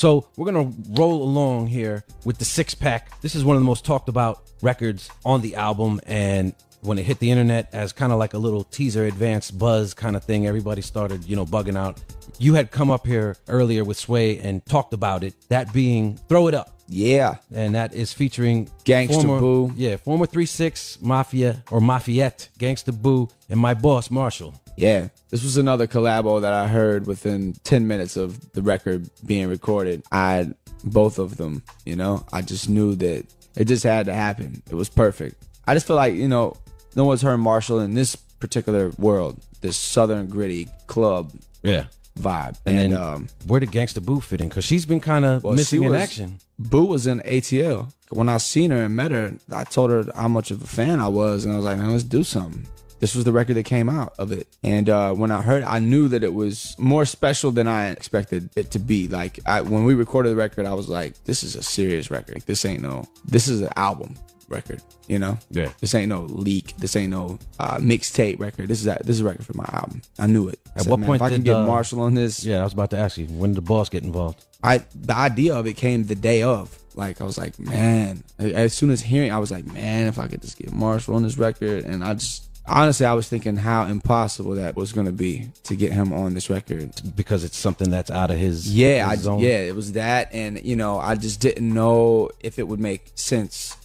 So we're going to roll along here with the 6-pack. This is one of the most talked about records on the album. And when it hit the internet as kind of like a little teaser advanced buzz kind of thing, everybody started, bugging out. You had come up here earlier with Sway and talked about it, that being Throw It Up. Yeah. And that is featuring Gangsta Boo. Yeah, former 3-6 Mafia or Mafiette, Gangsta Boo, and my boss Marshall. Yeah, this was another collabo that I heard within 10 minutes of the record being recorded. I had both of them, I just knew that it just had to happen. It was perfect. I just feel like, no one's heard Marshall in this particular world, this southern gritty club vibe. And then where did Gangsta Boo fit in? Because she's been kind of missing in action. Boo was in ATL. When I seen her and met her, I told her how much of a fan I was, and I was like, man, let's do something. This was the record that came out of it. And when I heard it, I knew that it was more special than I expected it to be. Like, when we recorded the record, I was like, this is a serious record. This is an album record, Yeah. This ain't no leak. This ain't no mixtape record. This is a record for my album. I knew it. At what point if I can get Marshall on this? Yeah, I was about to ask you, when did the boss get involved? The idea of it came the day of. Like, I was like, man, as soon as hearing, I was like, man, if I could just get Marshall on this record. And honestly, I was thinking how impossible that was going to be to get him on this record. Because it's something that's out of his zone. Yeah, it was that. And, I just didn't know if it would make sense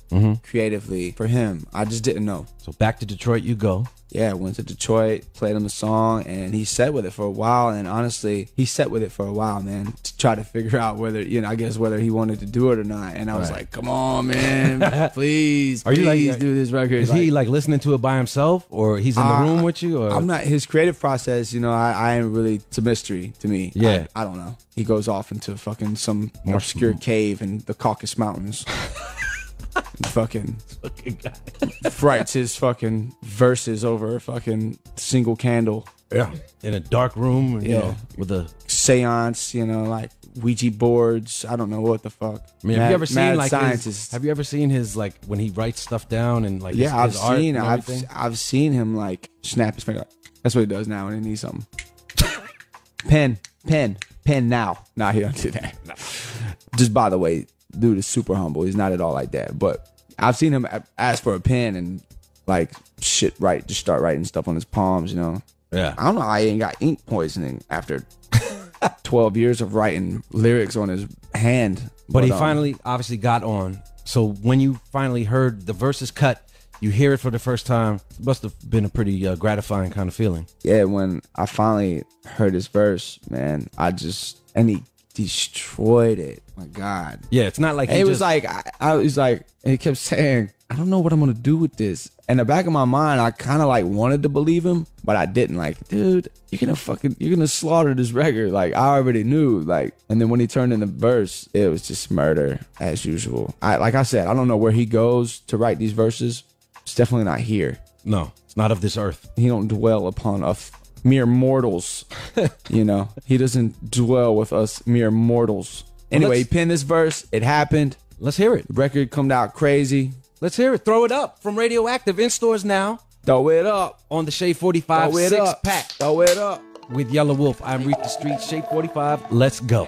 creatively for him. I just didn't know. So back to Detroit you go. Yeah, went to Detroit, played him the song, and he sat with it for a while. And honestly, he sat with it for a while, man, to try to figure out whether, whether he wanted to do it or not. And I was like, come on, man, please do this record. Is he listening to it by himself, or he's in the room with you? Or? I'm not. His creative process, I ain't really, it's a mystery to me. Yeah. I don't know. He goes off into fucking some obscure cave in the Caucasus Mountains. Fucking writes his fucking verses over a fucking single candle. Yeah. In a dark room, with a seance, like Ouija boards. I don't know what the fuck. I mean, have you ever seen his when he writes stuff down and I've seen him snap his finger. That's what he does now when he needs something. Pen now. Nah, he don't do that. No. Just by the way, dude is super humble. He's not at all like that. But I've seen him ask for a pen and just start writing stuff on his palms, Yeah. I don't know how he ain't got ink poisoning after 12 years of writing lyrics on his hand. But he finally obviously got on. So when you finally heard the verses cut, you hear it for the first time, it must have been a pretty gratifying kind of feeling. Yeah, when I finally heard his verse, man, and he destroyed it. My God. Yeah, it's not like he kept saying, I don't know what I'm gonna do with this. In the back of my mind, I kind of wanted to believe him, but I didn't. Dude, you're gonna slaughter this record. I already knew. And then when he turned in the verse, it was just murder as usual. Like I said, I don't know where he goes to write these verses. It's definitely not here. No, it's not of this earth. He don't dwell upon us mere mortals. He doesn't dwell with us mere mortals. Anyway, he penned this verse. It happened. Let's hear it. The record come out crazy. Let's hear it. Throw It Up from Radioactive in stores now. Throw it up on the Shade 45 6-pack. Throw it up with Yelawolf. I'm Reef the Street. Shade 45. Let's go.